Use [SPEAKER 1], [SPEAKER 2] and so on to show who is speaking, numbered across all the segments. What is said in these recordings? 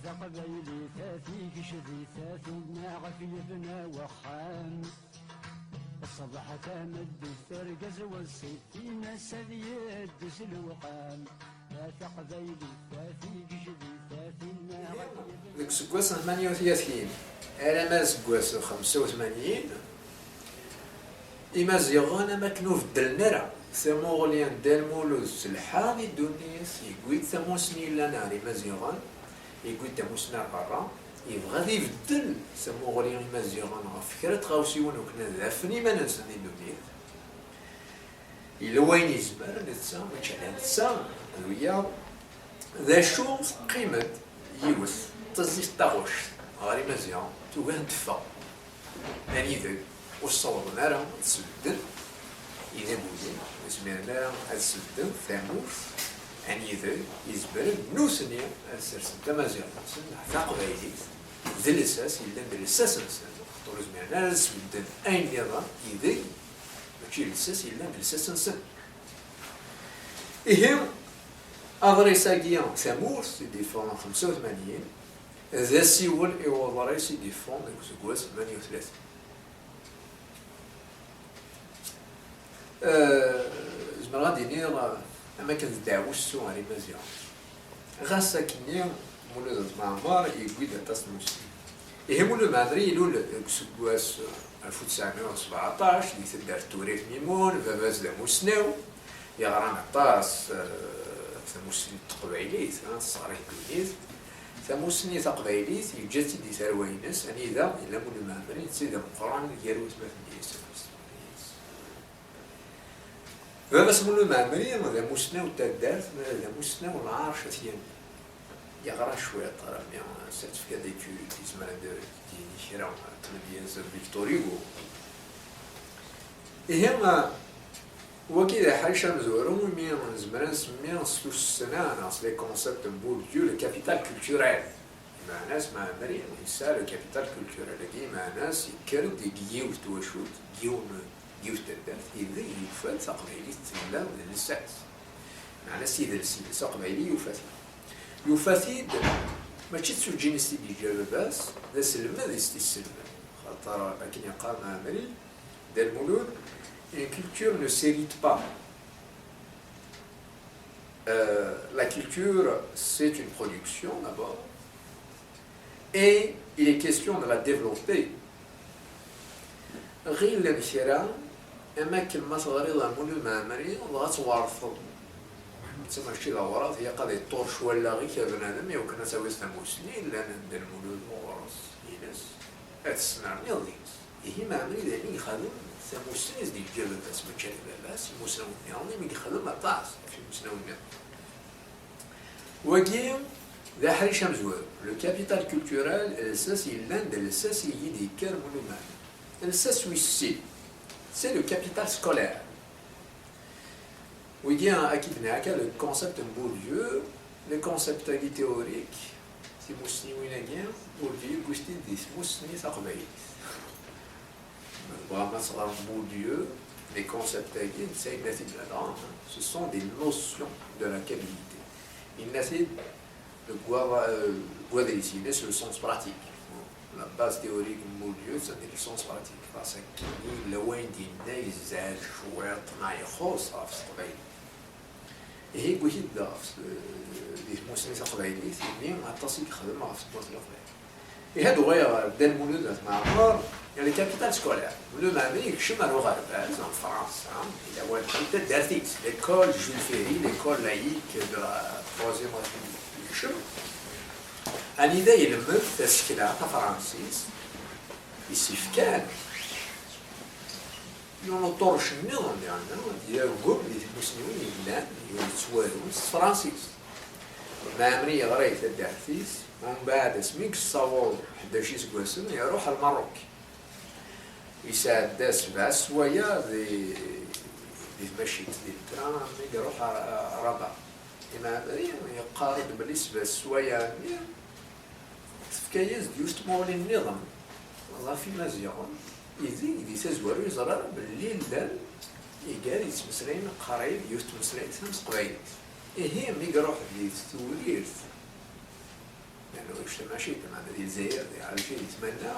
[SPEAKER 1] قبيلي ثاثي كشذي ثاثنا غفي بنا وخام الصبح تامد الثرقز والصيف في ناس يدس الوقام ثاث قبيلي ثاثي كشذي ثاثنا غفي
[SPEAKER 2] ذيك سكواس 38 على ما سكواس 85 إمازيغان ما كانوا بدلنا راه ثموغليان دالمولوز سلحاني دونيس يقويت ثموسني لنا إمازيغان يقويت ثموسنا برا يبغى يبدل ثموغليان إمازيغان فكرة غاوسيون وكنا ذافني ما ننسني دونيس إلا وين يزمر نتسا ماشي على نتسا ويا ذا شو قيمة يوث تزيد طاغوش غاري مزيان توقع ندفا يعني ذا وصورنا راه تسدد إذا بوزين وسمعنا راه تسدد ثاموس يعني ذا يزبر نوسني السرسن تمازيان حتى قبايلي ذا الأساس إلا ذا الأساس نسان طول سمعنا راه تسدد أين نظام إذا ماشي الأساس إلا ذا الأساس نسان إهم أدريساكيا ثاموس ديفون 85 ذا سيول إيوضري سي ديفون كسكواس 38 زعما غادي نير أما كان دعوش سو على مزيان غاسا كنيا مولود معمر يقول تاس المسلم يهمو لو مادري يلو كسكواس 1917 اللي تدار توريث ميمون فاباز لمسناو يغران عطاس ثموسني تقبايليت الصغار الكبير ثموسني تقبايليت يجاتي دي ثروينس يعني إذا إلا مول المهمرين تسيد القرآن يروي ما في الديس فبس مول المهمرين هذا موسنا وتدارت هذا موسنا والعارش ثيان يغرى شوية طرا ميا سيرتيفيكا ديتود تسمى ديني شراو تلبيز فيكتوريغو إهم وكذا حاجة مزورو مي زمان نسميها سلوس السنة ناس لي كونسيبت بورديو لو كابيتال كولتوريل مع ناس مع مريم يسا لو كابيتال كولتوريل كي مع ناس يكرو دي جيوت توشوت جيوت تدارت إذا يفات تقبيلي تملا من الساس مع ناس إذا السيد تقبيلي يفاتيد ماشي تسوجيني سيدي جاباس ذا سلمة ذا استسلمة خاطر لكن يقال مع مريم دا المولود. Une culture ne s'hérite pas. La culture, c'est une production d'abord, et il est question de la développer. غير الانشراء أماكن ما صغيرة ضمن المعمري غتوارث تسمى شي الأوراث هي قضية طرش ولا غير كبنادم يمكن نسوي سنموسنين لأن ندير المولود مورس ينس أتسمع نيضيس هي معمري داني يخدم ثموسنيز دي الجبل بس ما كان باس مسنون يعني مي يخدم طاس في مسنون وكيم ذا حريش مزوار لو كابيتال كولتورال الاساس يلاند الاساس يدي كار مونومان الاساس ويسي سي لو كابيتال سكولير ويجي اكيد هكا لو كونسيبت بورديو لو كونسيبت تhéorique سي مسني وين كاين بورديو كوستي دي مسني تقبايل Bourdieu, les concepts ce sont des notions de la qualité. Il n'essaie de Guadalissine, c'est le sens pratique. La base théorique de Bourdieu, c'est le sens pratique. Parce que loin d'Inde, ils ont joué à et هي قلت دافس دي موسمي تقبايلي ثاني عطاسي خدمة في الوقت هادو غير دا المولود معمر يعني كابيتال سكولير ولو مامريك شما الغرب en France il a وانت دارتيت l'école Jules Ferry l'école laïque de la troisième république شما أني دا يلمد تسكيلات فرنسيس يسيفكان ينطرش النظام يعني يقول لي المسلمين يبلان يتوالون فرنسيس مامري غريت الدارتيس ومن بعد سميك الصواب 11 سكواسن يروح المروك يساعد 7 سوايع دي مشيت للترام يروح ربع إما يقارب بالنسبة سوايع فكايز ديوست مولي النظام والله في مزيان يدي تزورو يزرر بالليل دال يقال يتمسلين قريب يوست مسلين ثمس قبايل إيه مي يروح لي توليرت يعني واش ماشي كما ديال الجزائر ديال الجيل يتمنى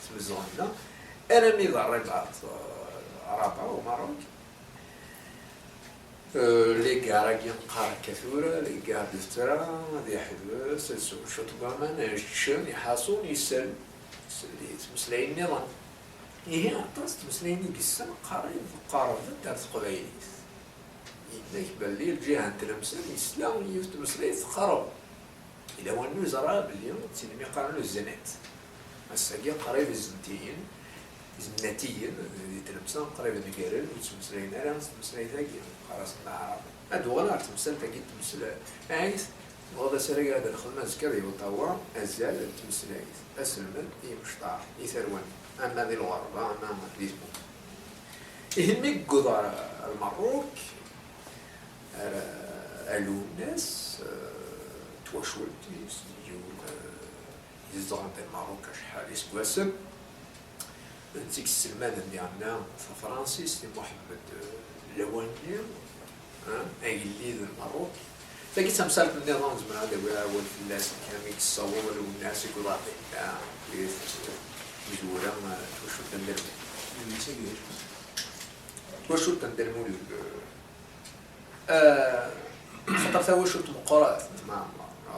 [SPEAKER 2] اسم الزغنة انا ملي ضربت رابعه وماروك لي كاراكين قارك كثورة لي كار دفترة دي حدوث شوط كمان يشتشن يحاسون يسل تمسلاي النظام إيه عطاس تمسلاي نيكسن قارب دارت قبايليس إنك باللي الجهة نتلمسن يسلام يتمسلاي تقرب إلا وانو زرا باليوم تسلمي قارنو الزنات الساقي قريب الزنتيين زناتيين يتلمسن قريب نقارن وتمسلاي نارا تمسلاي ثاقي خلاص نعرف هادو غير تمسل تاقي تمسل عايز غدا سرقة هذا الخدمة زكري وطوا أزال تمسلاي أسلمن يمشطار يثروان أما ذي الغربة أما ليزبون يهمك قدر المروك ألو الناس توشولت يزدغن ديال المروك شحال يسكواسم نتيك السلمان ديالنا فرنسي سي محمد لواني أجليد المروك لقيت مسالك النظام زمان هذا أول فلاس كامل الصور والناس يقولوا عطينا مجورة توشو تندرمو توشو تندرمو خاطر تا واش مقرات مع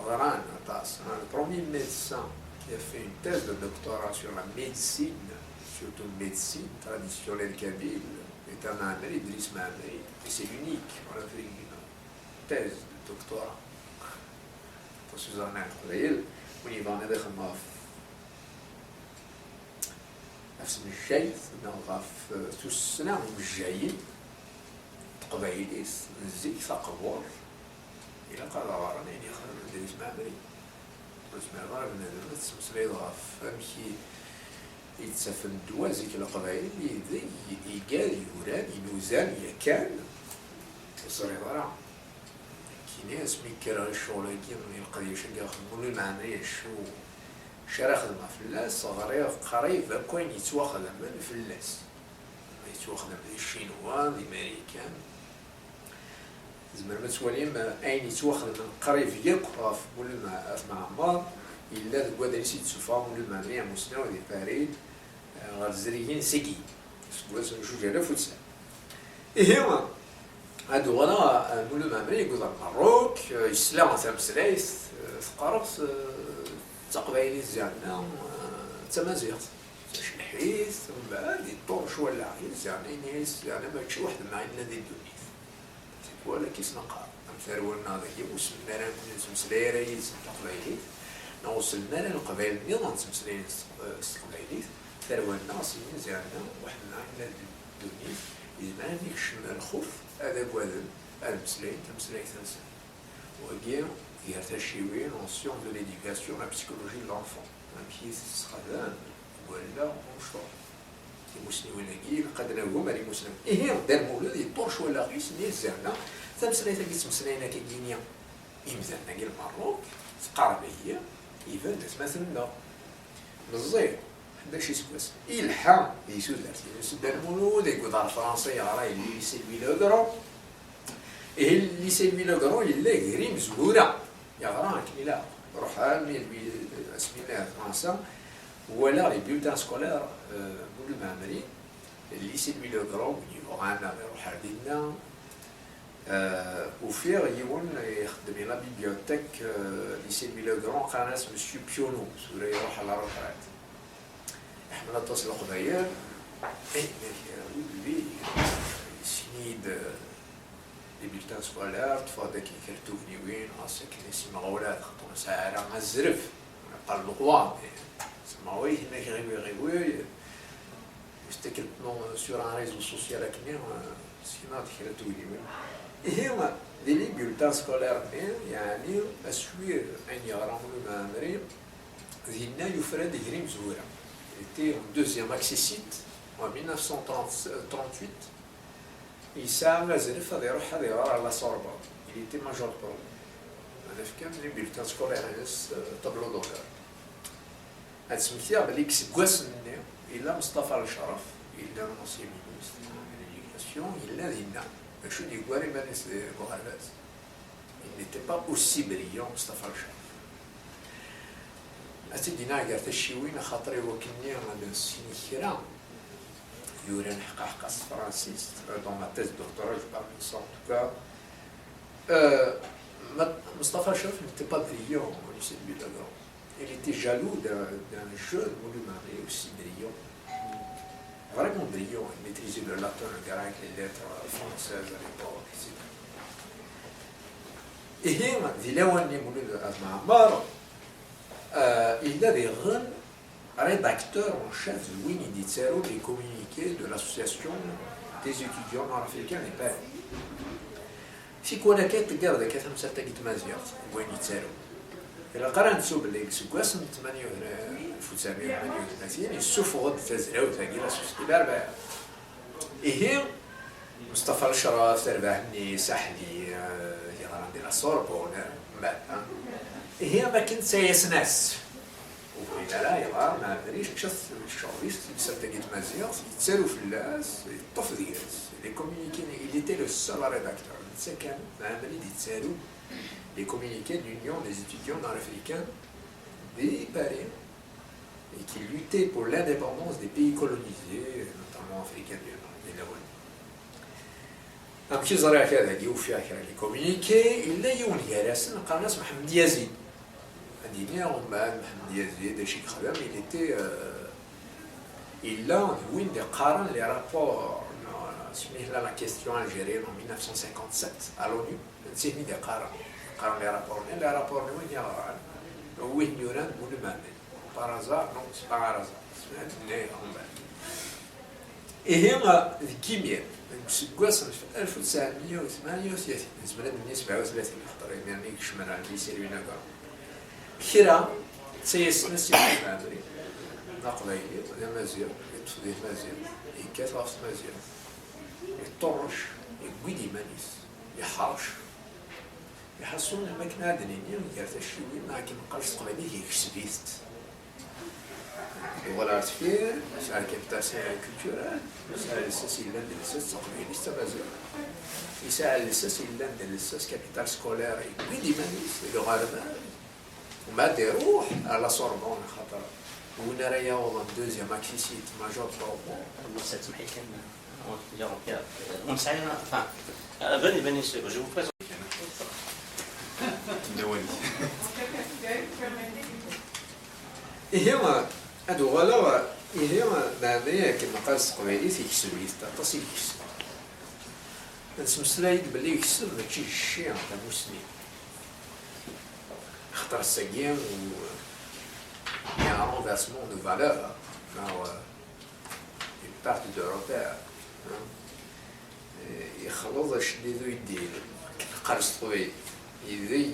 [SPEAKER 2] غران تاع البروميي ميدسان qui a fait une thèse de doctorat sur la médecine, surtout médecine traditionnelle kabyle, est un Maamri, Idriss Maamri, et c'est l'unique en Afrique du Nord. Thèse de doctorat. Pour ce genre d'argile, on y va en être نفس الشيء نغاف تسنى مجايين قبايليس نزيك ثقبور إلى قال غارنا يعني خلنا ندير اسمها مري اسمها غار بنادم تسمسلي غاف فمشي يتسفن دوازيك القبايل يدي يقال يوران ينوزان يكان يصري غرا كي ناس ميكرا الشغل كي من القضية شنقا خدمون المعنى شو شرا خدمة فلاس صغير قريب كوين يتواخد من فلاس يتواخد من الشينوا الامريكان زعما ما تواليم اين يتواخد من قريب يقرا في مول معمار الا كوا سيت سوفا مول المانيا مسنا ديال باريس غير الزريين سيكي سكواس جوج الاف وتسع ايوا هادو غدا مول المانيا يقول المروك يسلم تمسلايس فقرص تقبايلي زعما تمازيغ الحيث ومن بعد يطور شويه العيس يعني ناس يعني ماشي واحد معنا ديال الدنيا ولا كيس نقار مثرونا هذا وصلنا لنا مسليره يسم تقبايلي وصلنا لنا القبائل نظام مسلين استقبايلي ثرونا سين زعما واحد معنا الدنيا يزمان ديك الشمال الخوف هذا بوادم المسلين تمسلين ثانسا وكيا يرتشيوين en sciences de l'éducation, la psychologie de l'enfant. Un pied سخدان ولا مشروع المسلمين كي قدنا هما اللي مسلم إيه دار مولود يطرش ولا غيس نيز زعما تمسليت كي مسلينا كي كينيا يمزلنا كي المروك قربيه يفند مثلا بالزير هذاك الشيء سكواس يلحم يسود دار مولود يقول دار فرنسي راه اللي سيلفي لوغرو إيه اللي سيلفي لوغرو إلا غير مزهوره يا غران كميلا روح عامل بسم الله فرنسا ولا لي بيوتان سكولير مول المعمري الليسي دو لوغرون يوغانا يروح عندنا وفير يون يخدم لا بيبيوتيك ليسي دو لوغرون قناص مسيو بيونو سوري يروح على روحات احنا نتصل قبايل وي سنيد لي بيلتان سكولار تفاضل كي كرتوفني وين راسك اسم غولات خطو ساعه مع الزرف قال القوام سماوي هناك غيوي يفتكر نو سور ان ريزو سوسيال كني سينا كرتوفني وين هما لي بيلتان سكولار يعني اسوير ان يغرامو المامري هنا يفرد غريم زويره était en deuxième accessite en 1938. Il était major pro. أنا فكان لي بيلتان سكولير ناس طبلو دولار. هاد سميتيها بلي كسكواس مني إلا مصطفى الشرف إلا نصيب مينيستر ليديكاسيون إلا دينا ماشي ديكواري مانيس مغربات. Il n'était pas aussi brillant مصطفى الشرف. أتدينا قالت الشيوين خاطري وكني غادي نسيني كرا يوران حقا فرانسيس دون ما تيز دكتوراه جو بارل سون توكا Mustafa Chouf n'était pas brillant au lycée de Budagon. Il était jaloux d'un jeune Moulou Marie aussi brillant. Vraiment brillant. Il maîtrisait le latin, le grec, les lettres françaises à l'époque, etc. Et Vilawani Moulou Azmar, il a des rédacteurs en chef de Winnie Ditsero des communiqués de l'association des étudiants nord-africains et pères. في كونا كتلقى ذاك مسافة قيت مازيغ وين يتسالو إلا قرا نسوب اللي سكواس من 1938 يسوفوا غد تزراو ثاني لا سوس الأربعة إيه مصطفى الشراف تربحني سحلي يغران ديال الصوربون بعد إيه ما كنت سايس ناس وين لا يغار ما دريش كشف الشغليست مسافة قيت مازيغ يتسالو في الناس يطف ديالس لي كومونيكي il était le seul rédacteur. C'est quand même les communiqués de l'Union des étudiants nord-africains des Paris et qui luttaient pour l'indépendance des pays colonisés, notamment africains de la Wallonie. Un petit زرع كذا يوفي هكذا les communiqués إلا يوم يارسن قرناس محمد يزيد. عندنا ومن بعد محمد يزيد شيخ خدام il était il a وين des قارن les rapports سميه la question algérienne en 1957 à l'ONU نسيني دي قارن les rapports وين يا وين يوران مولو مامي par hasard non c'est pas par hasard سمعت بلي هم بعد إيه الكيمياء سكواس في 1938 زمان من 37 خطر يعني كشمال على الليسي وين كاع كيرا سيسنا سي مامري نقضي يا مازيغ يتفضي مازيغ يكاثر مازيغ يطرش يقويدي مانيس يحرش يحصون الماكنة دنينيا ويقارت الشيوين ما كي مقالش تقبليه يكسبيست ولا عرفتي سأل كابتال ساعة كولتورال سأل الأساس إلا ندلساس تقبليست مازال يسأل الأساس إلا ندلساس كابيتال سكولير يقويدي مانيس الغربة ومن بعد يروح على سوربون خاطر وين راه ياوض دوزيام اكسيسيت ماجور سوربون
[SPEAKER 3] تسمحي كان on sait enfin venez je vous présente
[SPEAKER 2] إيه هادو غلا إيه معناها كما قال السقويلي تيكسب ليستا تصير يكسب نسمسلايد بلي يكسب ماشي الشيء تاع المسلمين خطر السقيم و y a un renversement de valeur dans une partie de repère يخلص شديدو يدير قرص طويل يدي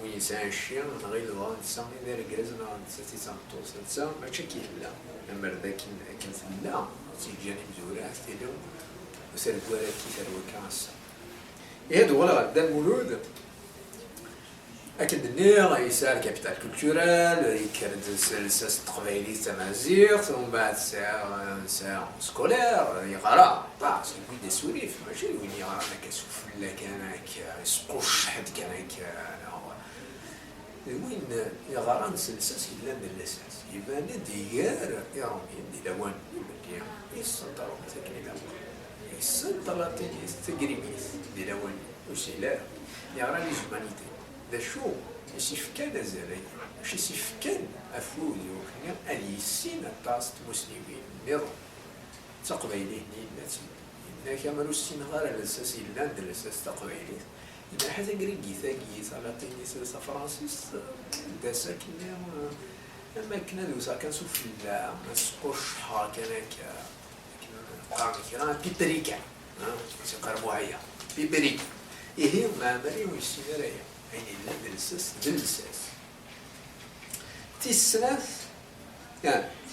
[SPEAKER 2] وين يسعى الشيء من غير الوان تسمي داير كرازنا تساتي تنطوس تسا ماشي كي لا اما ذاك كنت لا تيجاني مزورات تيلو وسير كوارا كي داروا كاس هادو ولا غدا المولود أكيد النير يسال كابيتال كولتورال يكرد الساس التقبيلي تمازيغ ومن بعد ساعة سكولير يقرا باس يقول دي سوريف ماشي وين يقرا انا كسوف لا كان يسقوش حد كان وين يقرا الساس الا من الاساس يبان ديار يرمي دي لوان مليان يسنطر مساكن لا يسنطر تجريميس دي لوان وسيلا يقرا لي زمانيتي دا شو يسيفكان الزراير ماشي يسيفكان افوز وكنا اليسين طاست مسلمين نظام تقبيليه نيناتي إنا كاملو السين غير على الأساس إلا عند الأساس تقبيليه إنا حتى كريكي ثاقي سالاتيني سا فرانسيس دا ساكنا أما كنا دوسا كنسو في الله ما سقوش حار كان هكا قام كيران بيبريكا سيقربو هيا بيبريكا إيه ما مري ويسين رايا يعني لا دلساس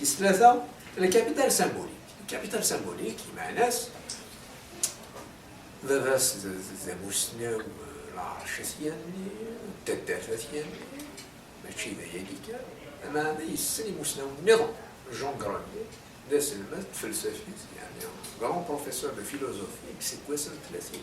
[SPEAKER 2] تيسلاثة الكابيتال سامبوليك الكابيتال سامبوليك مع ناس ذاس زموسنا العرشتيان التدافاتيان ماشي ذايا أما هذا يسني موسنا النظام جون غراني داس المات فلسفي يعني غران بروفيسور دو فيلوزوفي سي كوا سنة 30